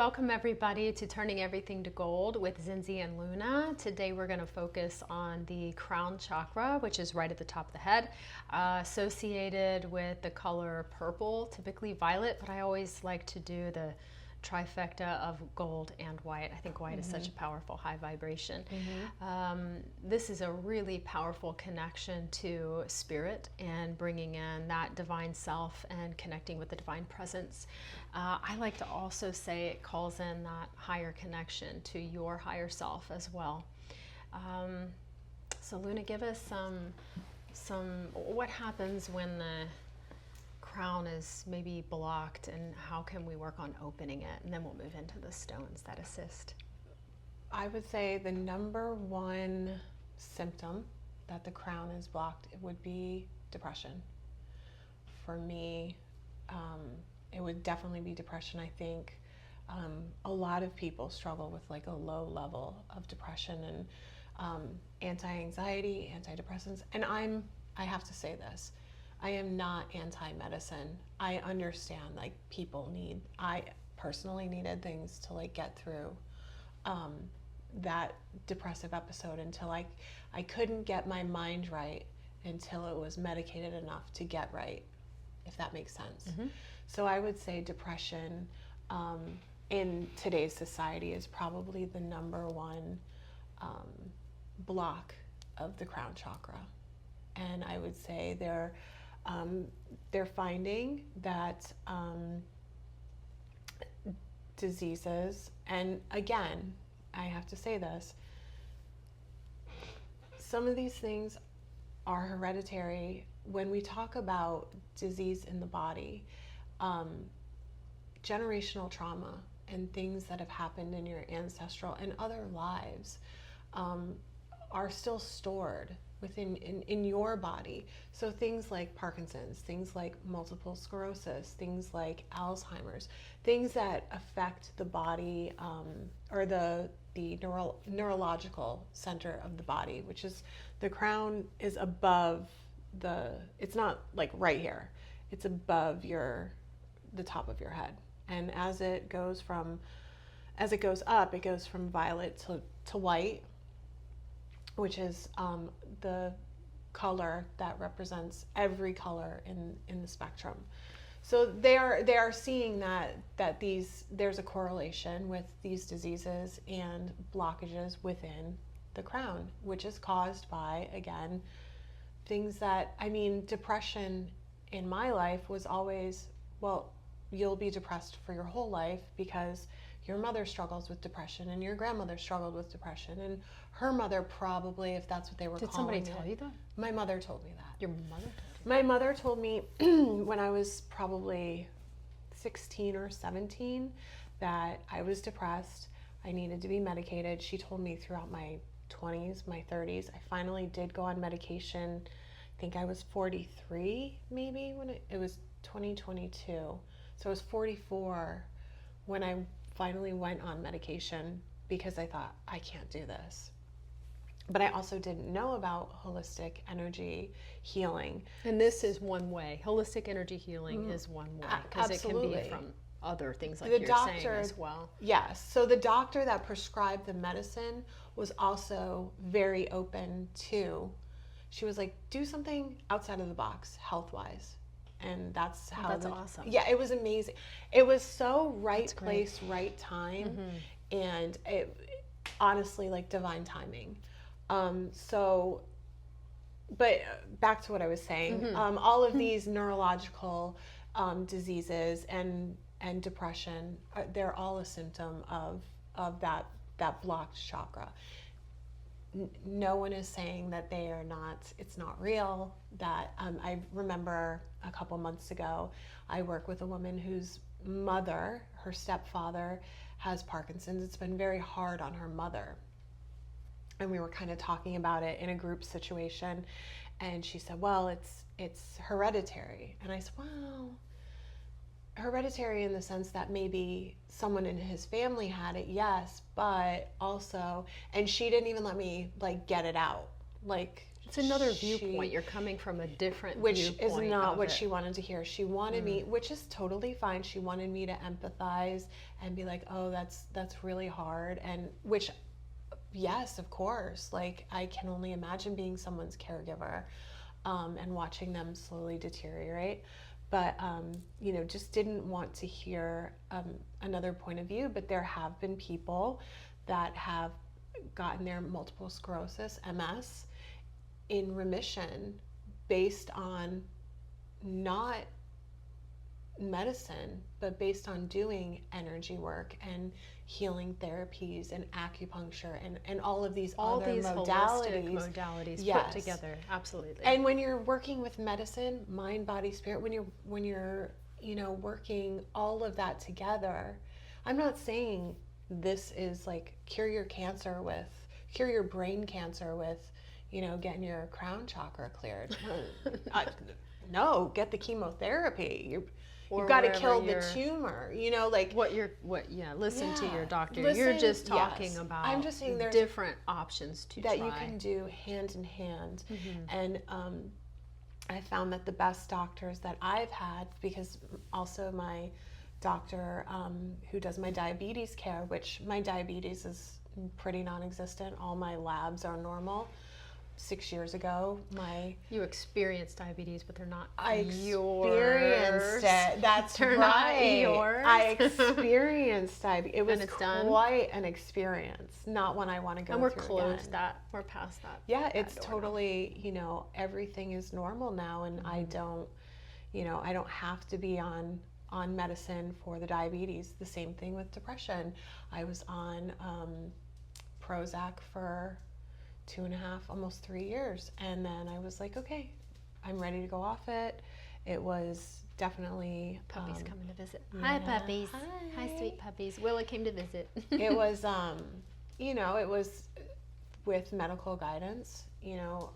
welcome everybody to Turning Everything to Gold with Zenzi and Luna. Today we're going to focus on the crown chakra, which is right at the top of the head, associated with the color purple, typically violet, but I always like to do the trifecta of gold and white. I think white is such a powerful high vibration. This is a really powerful connection to spirit and bringing in that divine self and connecting with the divine presence. I like to also say it calls in that higher connection to your higher self as well. So Luna, give us some what happens when the crown is maybe blocked, and how can we work on opening it, and then we'll move into the stones that assist. I would say the number one symptom that the crown is blocked, it would be depression. For me, it would definitely be depression. I think a lot of people struggle with like a low level of depression and anti-anxiety, antidepressants, and I have to say this, I am not anti-medicine. I understand like I personally needed things to like get through that depressive episode until I couldn't get my mind right until it was medicated enough to get right, if that makes sense. So I would say depression in today's society is probably the number one block of the crown chakra. And I would say they're finding that diseases, and again, I have to say this, some of these things are hereditary. When we talk about disease in the body, generational trauma and things that have happened in your ancestral and other lives are still stored within in your body. So things like Parkinson's, things like multiple sclerosis, things like Alzheimer's, things that affect the body or the neurological center of the body, which is the crown is above it's not like right here, it's above the top of your head. And as it goes up, it goes from violet to white, which is the color that represents every color in the spectrum. So they are seeing that there's a correlation with these diseases and blockages within the crown, which is caused by, again, things that, depression in my life was always, well, you'll be depressed for your whole life because your mother struggles with depression and your grandmother struggled with depression and her mother probably, if that's what they were calling it. Did somebody tell you that? My mother told me that. Your mother told you? My mother told me when I was probably 16 or 17 that I was depressed. I needed to be medicated. She told me throughout my 20s, my 30s. I finally did go on medication. I think I was 43 maybe when it was 2022. So I was 44 when I finally went on medication because I thought, I can't do this. But I also didn't know about holistic energy healing. And this is one way. Holistic energy healing is one way, because it can be from other things like you're saying as well. Yes. So the doctor that prescribed the medicine was also very open to, she was like, do something outside of the box health-wise. And that's how that's awesome. Yeah, it was amazing. It was so right place, right time. And it honestly, like divine timing. But back to what I was saying, all of these neurological diseases and depression, they're all a symptom of that blocked chakra. No one is saying that they are not, it's not real. That I remember a couple months ago, I work with a woman whose mother, her stepfather, has Parkinson's. It's been very hard on her mother. And we were kind of talking about it in a group situation. And she said, well, it's hereditary. And I said, well, hereditary in the sense that maybe someone in his family had it, yes, but also, and she didn't even let me like get it out. Like It's another viewpoint. You're coming from a different which viewpoint. is not of what it. she wanted to hear. She wanted me, which is totally fine. She wanted me to empathize and be like, oh, that's really hard. And which, yes, of course. Like, I can only imagine being someone's caregiver, and watching them slowly deteriorate. But, you know, just didn't want to hear another point of view. But there have been people that have gotten their multiple sclerosis, MS, in remission based on not medicine, but based on doing energy work and healing therapies and acupuncture and all of these other holistic modalities. modalities Yes. put together. Absolutely. And when you're working with medicine, mind, body, spirit, when you're you know, working all of that together, I'm not saying this is like cure your brain cancer with, you know, getting your crown chakra cleared. No, get the chemotherapy. You've got to kill the tumor, you know, like listen to your doctor. Listen, You're just talking yes. about I'm just saying there's different options to that try. you can do hand in hand. And I found that the best doctors that I've had, because also my doctor who does my diabetes care, which my diabetes is pretty non-existent. All my labs are normal. 6 years ago, you experienced diabetes, but they're not I yours. experienced it. That's They're right. not yours. I experienced diabetes. It was it's done? quite an experience. Not one I want to go And we're through closed again. that. We're past that. Yeah, that it's door now. totally, you know, everything is normal now, and I don't, you know, I don't have to be on medicine for the diabetes. The same thing with depression. I was on Prozac for 2.5, almost 3 years, and then I was like, okay, I'm ready to go off it. It was definitely Puppies coming to visit. yeah. Hi, puppies. Hi. Hi, sweet puppies. Willa came to visit. It was you know, it was with medical guidance, you know.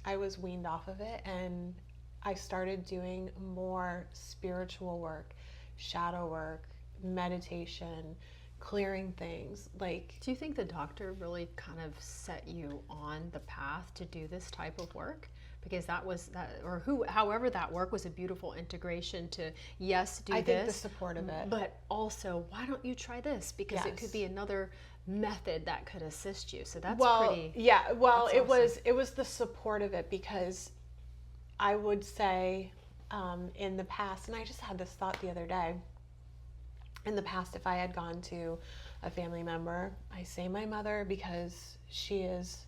I was weaned off of it, and I started doing more spiritual work, shadow work, meditation, clearing things. Like, Do you think the doctor really kind of set you on the path to do this type of work? Because however that work was a beautiful integration to, yes, do I this. think the support of it. But also, why don't you try this? Because it could Yes. be another method that could assist you. So that's well, pretty. yeah. Well, that's it was the support of it, because I would say in the past, and I just had this thought the other day. In the past, if I had gone to a family member, I say my mother because she is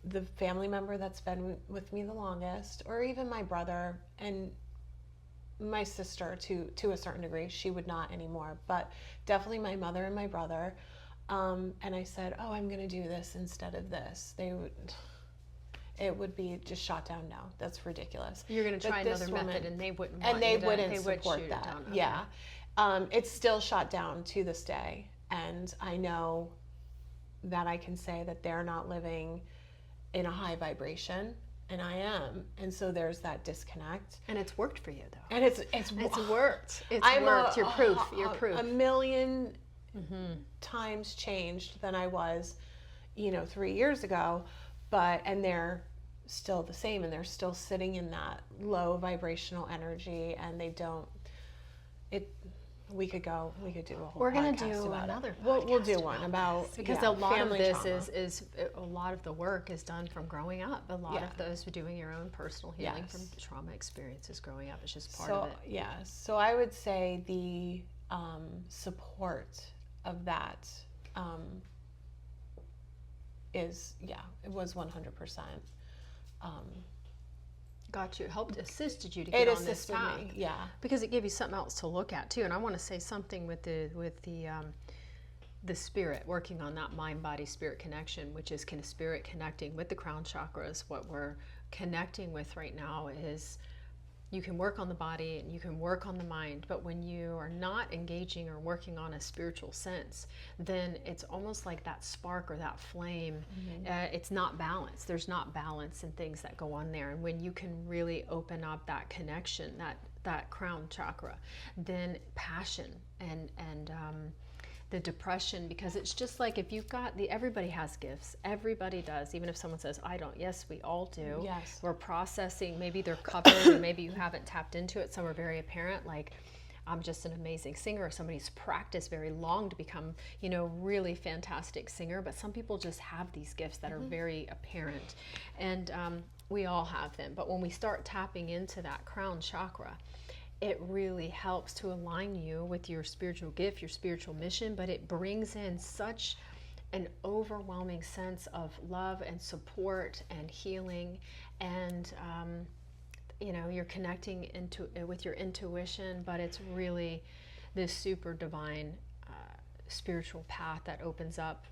the family member that's been with me the longest, or even my brother and my sister to a certain degree. She would not anymore, but definitely my mother and my brother. And I said, oh, I'm going to do this instead of this. It would be just shot down now. That's ridiculous. You're going to try But this another method, woman- and they wouldn't. and want they you to, wouldn't they would support shoot it that. down. Okay. Yeah. It's still shot down to this day, and I know that I can say that they're not living in a high vibration, and I am, and so there's that disconnect. And it's worked for you, though. And it's worked. It's I'm worked. You're proof. You're proof. A million times changed than I was, you know, 3 years ago, and they're still the same, and they're still sitting in that low vibrational energy, and they don't. We could do a whole. We're going podcast to do about another it. We'll do podcast one this, about because yeah, a lot of family this trauma. is a lot of the work is done from growing up. A lot Yeah. of those doing your own personal healing Yes. from trauma experiences growing up. It's just part so of it. yeah. So I would say the support of that it was 100%. Got you. Helped assisted you to It get on this assisted path. me, yeah. Because it gave you something else to look at too. And I want to say something with the spirit, working on that mind body spirit connection, which is spirit connecting with the crown chakras. What we're connecting with right now is you can work on the body and you can work on the mind, but when you are not engaging or working on a spiritual sense, then it's almost like that spark or that flame, it's not balanced. There's not balance in things that go on there. And when you can really open up that connection, that crown chakra, then passion and the depression, because it's just like, if you've got everybody has gifts, everybody does, even if someone says I don't. Yes, we all do. Yes. We're processing, maybe they're covered or maybe you haven't tapped into it. Some are very apparent, like I'm just an amazing singer, or somebody's practiced very long to become, really fantastic singer. But some people just have these gifts that are very apparent, and we all have them. But when we start tapping into that crown chakra, it really helps to align you with your spiritual gift, your spiritual mission, but it brings in such an overwhelming sense of love and support and healing, and you're connecting with your intuition, but it's really this super divine spiritual path that opens up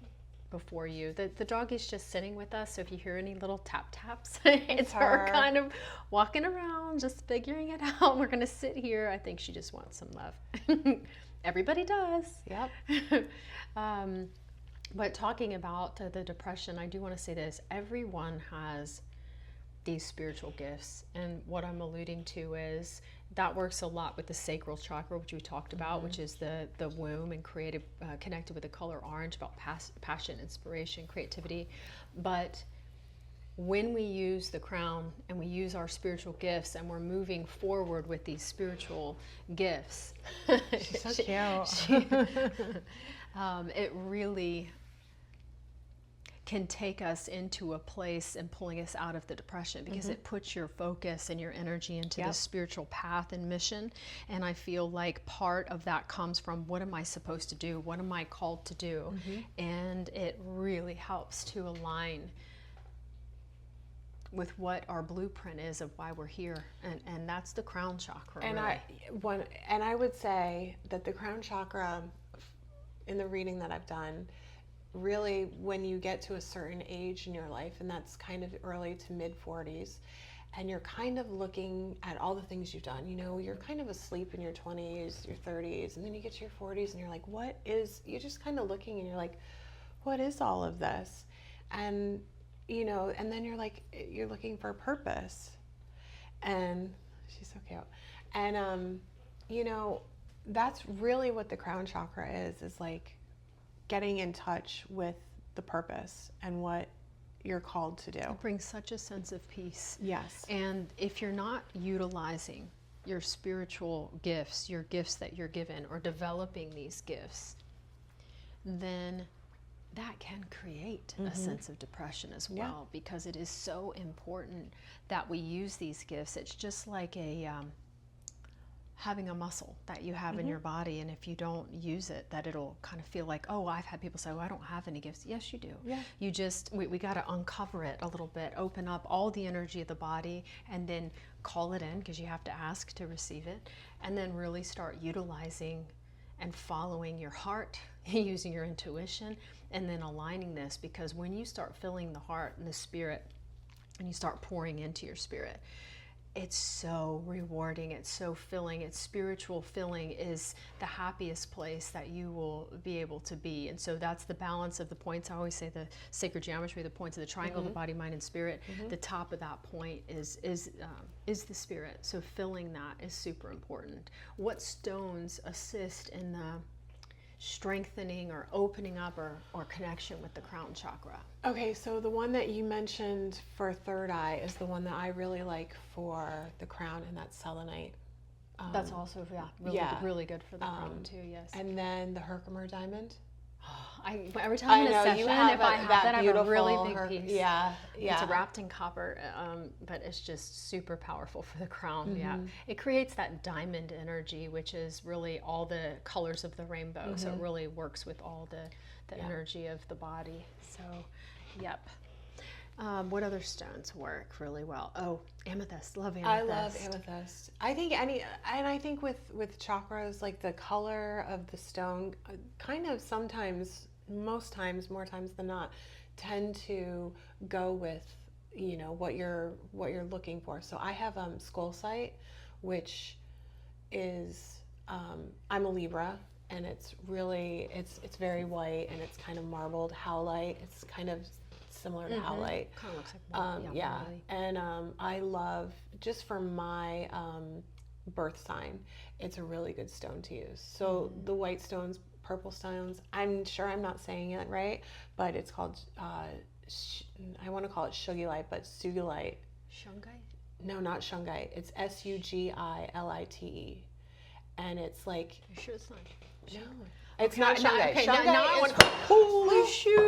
before you. The dog is just sitting with us, so if you hear any little tap taps, it's her kind of walking around, just figuring it out. We're gonna sit here. I think she just wants some love. Everybody does. Yep. But talking about the depression, I do want to say this: everyone has these spiritual gifts, and what I'm alluding to is that works a lot with the sacral chakra, which we talked about, which is the womb and creative, connected with the color orange, about passion, inspiration, creativity. But when we use the crown and we use our spiritual gifts and we're moving forward with these spiritual gifts, she's so cute. It really can take us into a place and pulling us out of the depression, because it puts your focus and your energy into this spiritual path and mission. And I feel like part of that comes from, what am I supposed to do? What am I called to do? And it really helps to align with what our blueprint is of why we're here. And that's the crown chakra. And really. I would say that the crown chakra, in the reading that I've done, really, when you get to a certain age in your life, and that's kind of early to mid 40s, and you're kind of looking at all the things you've done, you're kind of asleep in your 20s, your 30s, and then you get to your 40s and you're like, you're just kind of looking and you're like, what is all of this? And and then you're looking for a purpose. And she's so cute. And that's really what the crown chakra is like getting in touch with the purpose and what you're called to do. It brings such a sense of peace. Yes. And if you're not utilizing your spiritual gifts, your gifts that you're given, or developing these gifts, then that can create a sense of depression as well, because it is so important that we use these gifts. It's just like having a muscle that you have in your body, and if you don't use it, that it'll kind of feel like, oh, I've had people say, oh, I don't have any gifts. Yes, you do. Yeah. You just, we got to uncover it a little bit, open up all the energy of the body, and then call it in, because you have to ask to receive it, and then really start utilizing and following your heart, using your intuition, and then aligning this. Because when you start filling the heart and the spirit, and you start pouring into your spirit, it's so rewarding, it's so filling. It's spiritual filling is the happiest place that you will be able to be. And so that's the balance of the points. I always say the sacred geometry, the points of the triangle, the body, mind, and spirit. The top of that point is the spirit. So filling that is super important. What stones assist in the strengthening or opening up or connection with the crown chakra? Okay, so the one that you mentioned for third eye is the one that I really like for the crown, and that's selenite. That's also really good for the crown too. Yes. And then the Herkimer diamond. Every time in a session, if I have that, I have a really big piece. Yeah. It's wrapped in copper, but it's just super powerful for the crown. Yeah, it creates that diamond energy, which is really all the colors of the rainbow. So it really works with all the energy of the body. So, yep. What other stones work really well? Oh, amethyst. Love amethyst. I love amethyst. I think with chakras, like the color of the stone, kind of sometimes, most times, more times than not, tend to go with what you're looking for. So I have skolcite, which is I'm a Libra, and it's very white, and it's kind of marbled howlite. It's kind of similar to howlite. Kind of looks like and I love, just for my birth sign, it's a really good stone to use. So the white stones purple stones. I'm sure I'm not saying it right, but it's called, I want to call it shugilite, but sugilite. Shungite? No, not shungite. It's Sugilite. And it's like... You sure it's not? No. It's not shungite. Okay, Shungite now I is... want to... Holy shoot!